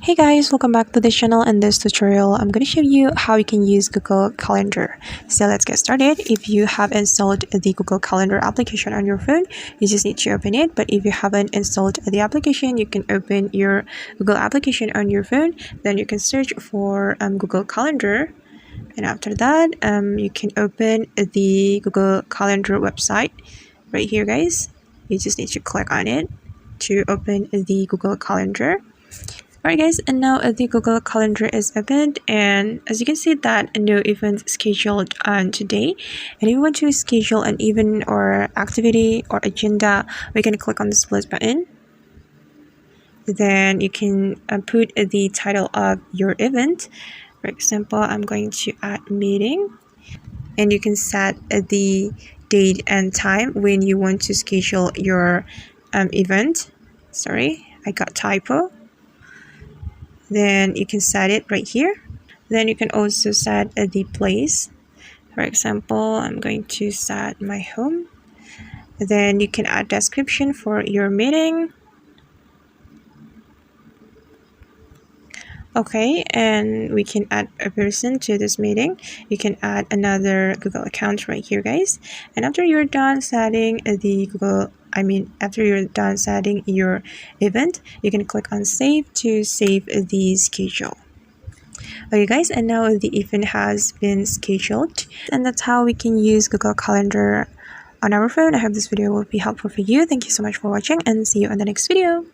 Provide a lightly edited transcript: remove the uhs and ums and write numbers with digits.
Hey guys, welcome back to the channel. In this tutorial, I'm going to show you how you can use Google Calendar. So let's get started. If you have installed the Google Calendar application on your phone, you just need to open it. But if you haven't installed the application, you can open your Google application on your phone. Then you can search for Google Calendar. And after that, you can open the Google Calendar website right here, guys. You just need to click on it to open the Google Calendar. Alright guys, and now the Google Calendar is opened, and as you can see that no event scheduled on today. And if you want to schedule an event or activity or agenda, we can click on the plus button. Then you can put the title of your event. For example, I'm going to add meeting, and you can set the date and time when you want to schedule your event. Sorry, I got typo. Then you can set it right here. Then you can also set the place. For example, I'm going to set my home. Then you can add description for your meeting. Okay, and we can add a person to this meeting. You can add another Google account right here, guys. And after you're done setting after you're done setting your event, you can click on save to save the schedule. Okay guys, and now the event has been scheduled, and that's how we can use Google Calendar on our phone. I hope this video will be helpful for you. Thank you so much for watching, and see you on the next video.